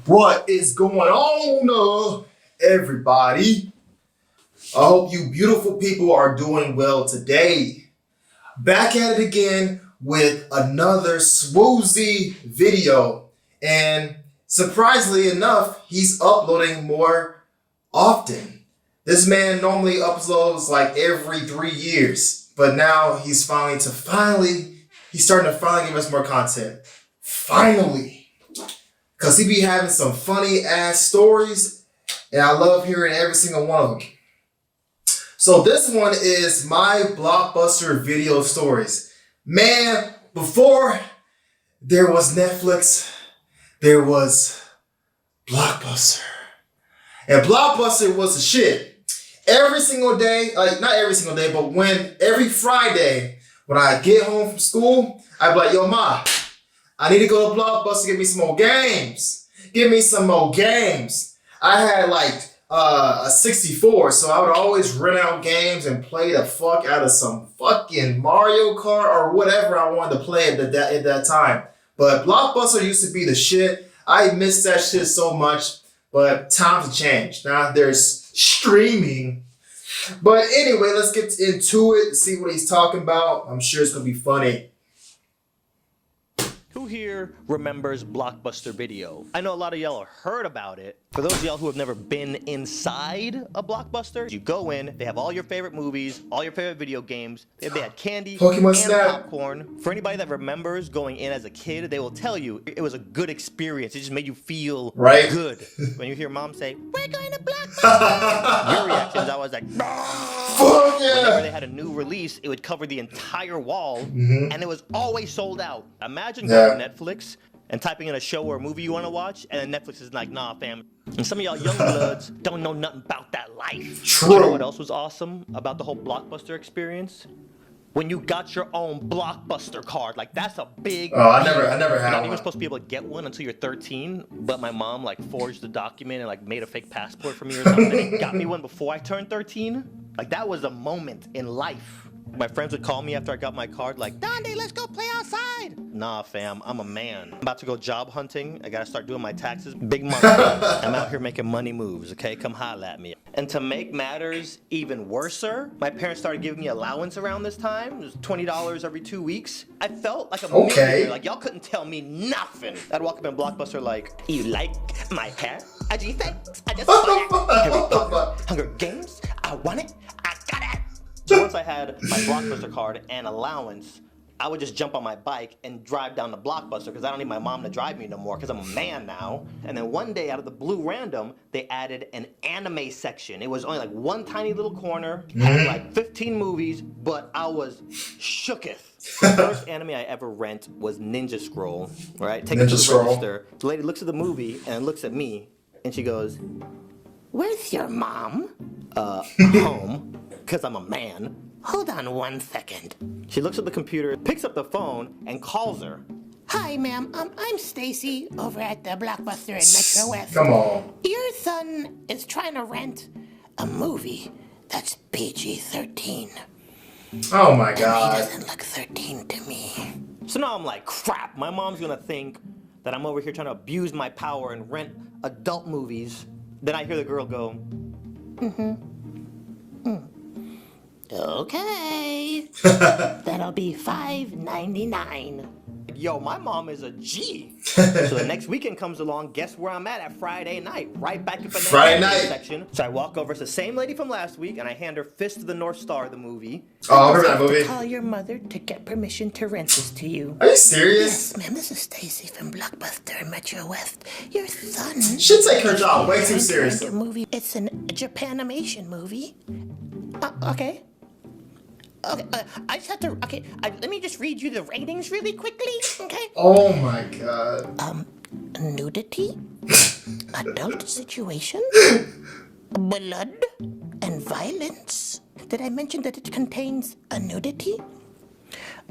What is going on, everybody? I hope you beautiful people are doing well today. Back at it again with another Swoozie video. And surprisingly enough, he's uploading more often. This man normally uploads like every 3 years, but now he's starting to finally give us more content. Finally. Because he be having some funny ass stories, and I love hearing every single one of them. So this one is my Blockbuster video stories. Man, before there was Netflix, there was Blockbuster. And Blockbuster was the shit. Every single day, like not every single day, but every Friday, when I get home from school, I'd be like, yo, Ma, I need to go to Blockbuster, get me some more games. Give me some more games. I had like a 64, so I would always rent out games and play the fuck out of some fucking Mario Kart or whatever I wanted to play at that time. But Blockbuster used to be the shit. I miss that shit so much, but times have changed. Now there's streaming. But anyway, let's get into it, see what he's talking about. I'm sure it's going to be funny. Who here remembers Blockbuster Video? I know a lot of y'all have heard about it. For those of y'all who have never been inside a Blockbuster, you go in, they have all your favorite movies, all your favorite video games. They had candy Pokemon and Snap. popcorn. For anybody that remembers going in as a kid, they will tell you it was a good experience. It just made you feel good. When you hear mom say, "We're going to Blockbuster," your reaction is always like, fuck yeah. Whenever they had a new release, it would cover the entire wall, and it was always sold out. Imagine going to Netflix and typing in a show or a movie you want to watch, and then Netflix is like, nah, fam. And some of y'all young bloods don't know nothing about that life. True. You know what else was awesome about the whole Blockbuster experience? When you got your own Blockbuster card, like that's a big Oh, I never had You're not one. even supposed to be able to get one until you're 13, but my mom like forged the document and like made a fake passport for me or something and got me one before I turned 13. Like that was a moment in life. My friends would call me after I got my card like, "Donde, let's go play outside." Nah, fam, I'm a man. I'm about to go job hunting. I gotta start doing my taxes. Big money. I'm out here making money moves, okay? Come holla at me. And to make matters even worser, my parents started giving me allowance around this time. It was $20 every 2 weeks. I felt like a millionaire. Like y'all couldn't tell me nothing. I'd walk up in Blockbuster like, "You like my hair? I do thanks. I just bought it. Harry Potter, Hunger Games. I want it. I got it." So once I had my Blockbuster card and allowance, I would just jump on my bike and drive down to Blockbuster because I don't need my mom to drive me no more because I'm a man now. And then one day out of the blue random, they added an anime section. It was only like one tiny little corner, had like 15 movies, but I was shooketh. The first anime I ever rent was Ninja Scroll, right? Take it to the register. The lady looks at the movie and looks at me and she goes, "Where's your mom?" Home. Because I'm a man. Hold on 1 second. She looks at the computer, picks up the phone, and calls her. "Hi, ma'am. I'm Stacy over at the Blockbuster in Metro West. Come on. Your son is trying to rent a movie that's PG-13. Oh my And god. he doesn't look 13 to me." So now I'm like, crap. My mom's gonna think that I'm over here trying to abuse my power and rent adult movies. Then I hear the girl go, "Okay, that'll be $5.99. Yo, my mom is a G. So the next weekend comes along, guess where I'm at Friday night? Right back up in the Friday night section. So I walk over to the same lady from last week, and I hand her Fist of the North Star, the movie. Oh, I remember that movie. Call your mother to get permission to rent this to you. Are you serious? Yes, ma'am, this is Stacy from Blockbuster in Metro West. Your son... She'll take her job way too seriously. Movie. It's a Japanimation movie. Okay. Okay, I just have to. Okay, let me just read you the ratings really quickly. Okay. Oh my god. Nudity, adult situation, blood, and violence. Did I mention that it contains a nudity?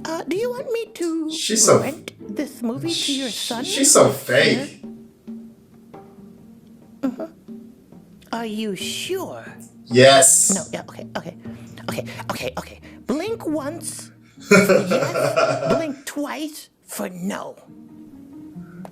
Do you want me to rent this movie to your son? She's so fake. Are you sure? Yes. No, yeah, okay. Blink once for yes, blink twice for no.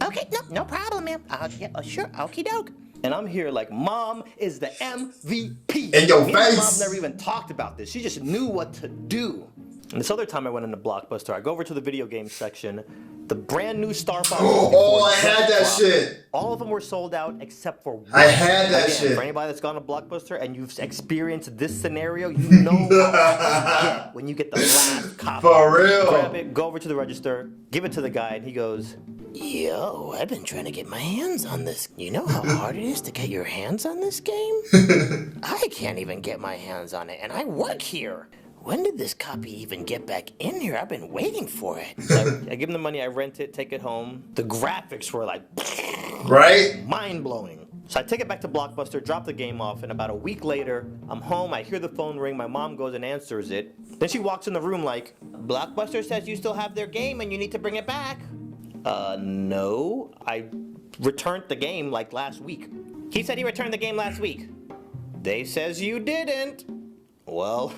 Okay. Okay, no problem, ma'am. Yeah, sure, okie doke. And I'm here like, Mom is the MVP. In your Me and my face. mom never even talked about this. She just knew what to do. And this other time I went into Blockbuster, I go over to the video game section. The brand new Star Fox. Oh, I had that shit. All of them were sold out except for one. I had that Again, shit. For anybody that's gone to Blockbuster and you've experienced this scenario, you know how you get when you get the last copy. For real. Grab it, go over to the register, give it to the guy, and he goes, "Yo, I've been trying to get my hands on this. You know how hard it is to get your hands on this game? I can't even get my hands on it, and I work here. When did this copy even get back in here? I've been waiting for it." So I give him the money, I rent it, take it home. The graphics were like, right? mind-blowing. So I take it back to Blockbuster, drop the game off, and about a week later, I'm home, I hear the phone ring, my mom goes and answers it. Then she walks in the room like, "Blockbuster says you still have their game and you need to bring it back." No, I returned the game like last week. He said he returned the game last week. They says you didn't. Well,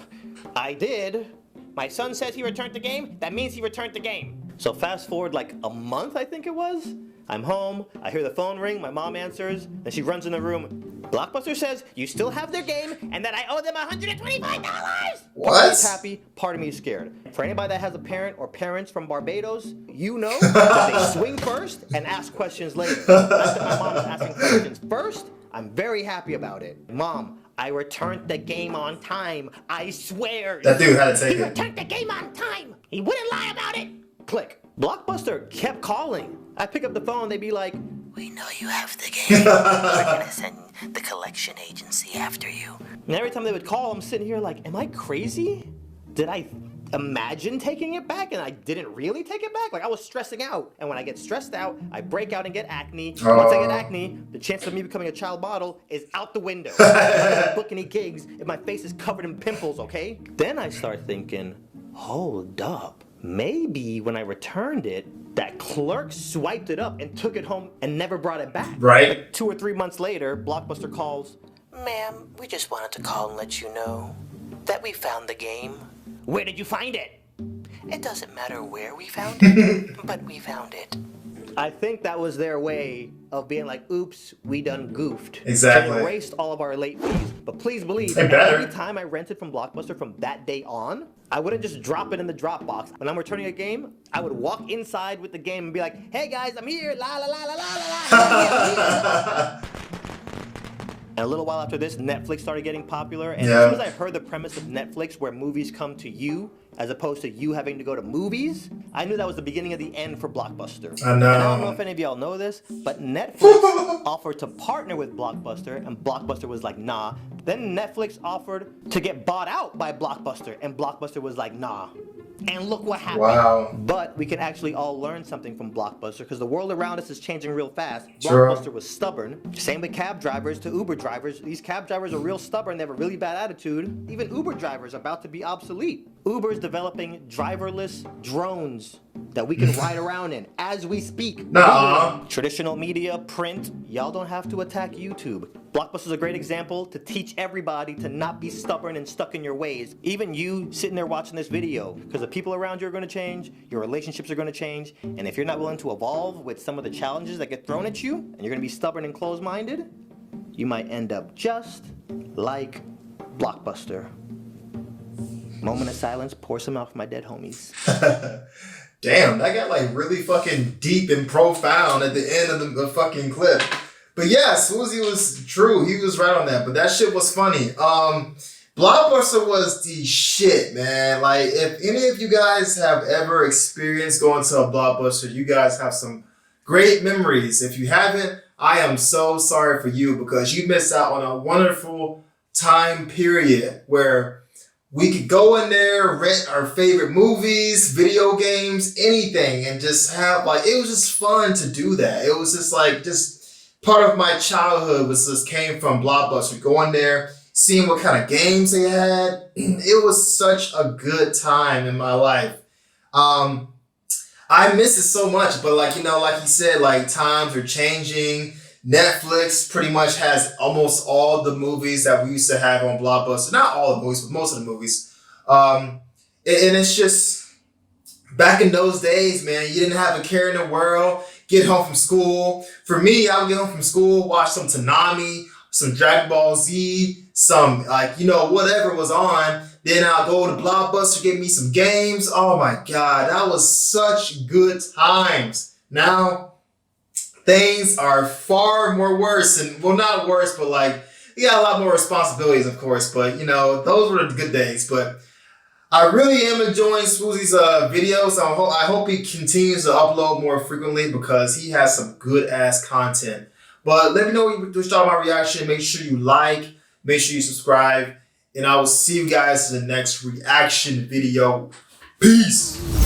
I did. My son says he returned the game. That means he returned the game. So fast forward like a month, I think it was. I'm home. I hear the phone ring. My mom answers. And she runs in the room. Blockbuster says you still have their game and that I owe them $125. What? Part of me is happy. Part of me is scared. For anybody that has a parent or parents from Barbados, you know that they swing first and ask questions later. That's that my mom is asking questions first. I'm very happy about it. Mom, I returned the game on time. I swear. That dude had to take He it. returned the game on time. He wouldn't lie about it. Click. Blockbuster kept calling. I pick up the phone. They'd be like, "We know you have the game. We're gonna send the collection agency after you." And every time they would call, I'm sitting here like, am I crazy? Did I imagine taking it back and I didn't really take it back? Like, I was stressing out. And when I get stressed out, I break out and get acne. Once I get acne, the chance of me becoming a child model is out the window. I don't book any gigs if my face is covered in pimples, okay? Then I start thinking, hold up. Maybe when I returned it, that clerk swiped it up and took it home and never brought it back. Right. Like 2 or 3 months later, Blockbuster calls, "Ma'am, we just wanted to call and let you know that we found the game." "Where did you find it?" "It doesn't matter where we found it, but we found it." I think that was their way of being like, oops, we done goofed. Exactly. So erased all of our late fees. But please believe, They better. every time I rented from Blockbuster from that day on, I wouldn't just drop it in the Dropbox. When I'm returning a game, I would walk inside with the game and be like, "Hey guys, I'm here, la la la la la la la." And a little while after this, Netflix started getting popular. And as soon as I heard the premise of Netflix, where movies come to you, as opposed to you having to go to movies, I knew that was the beginning of the end for Blockbuster. I know. And I don't know if any of y'all know this, but Netflix offered to partner with Blockbuster, and Blockbuster was like, nah. Then Netflix offered to get bought out by Blockbuster, and Blockbuster was like, nah. And look what happened. Wow. But we can actually all learn something from Blockbuster because the world around us is changing real fast. True. Blockbuster was stubborn. Same with cab drivers to Uber drivers. These cab drivers are real stubborn. They have a really bad attitude. Even Uber drivers are about to be obsolete. Uber is developing driverless drones that we can ride around in as we speak. Nuh-uh. Traditional media, print, y'all don't have to attack YouTube. Blockbuster is a great example to teach everybody to not be stubborn and stuck in your ways. Even you sitting there watching this video, because the people around you are going to change, your relationships are going to change, and if you're not willing to evolve with some of the challenges that get thrown at you, and you're going to be stubborn and closed-minded, you might end up just like Blockbuster. Moment of silence, pour some out for my dead homies. Damn, that got like really fucking deep and profound at the end of the fucking clip. But yeah, Swoozie was true. He was right on that. But that shit was funny. Blockbuster was the shit, man. Like, if any of you guys have ever experienced going to a Blockbuster, you guys have some great memories. If you haven't, I am so sorry for you because you missed out on a wonderful time period where we could go in there, rent our favorite movies, video games, anything, and just have, like, it was just fun to do that. It was just like, just part of my childhood was just came from Blockbuster. Going there, seeing what kind of games they had. It was such a good time in my life. I miss it so much, but like, you know, like you said, like times are changing. Netflix pretty much has almost all the movies that we used to have on Blockbuster. Not all the movies, but most of the movies. And it's just, back in those days, man, you didn't have a care in the world. get home from school. For me, I would get home from school, watch some Toonami, some Dragon Ball Z, some whatever was on. Then I'll go to Blockbuster, get me some games. Oh my God, that was such good times. Now, things are far more worse, and well, not worse, but like, you got a lot more responsibilities, of course, but those were the good days. But I really am enjoying Swoozie's videos. I hope he continues to upload more frequently because he has some good ass content. But let me know what you thought of my reaction. Make sure you like, make sure you subscribe, and I will see you guys in the next reaction video. Peace.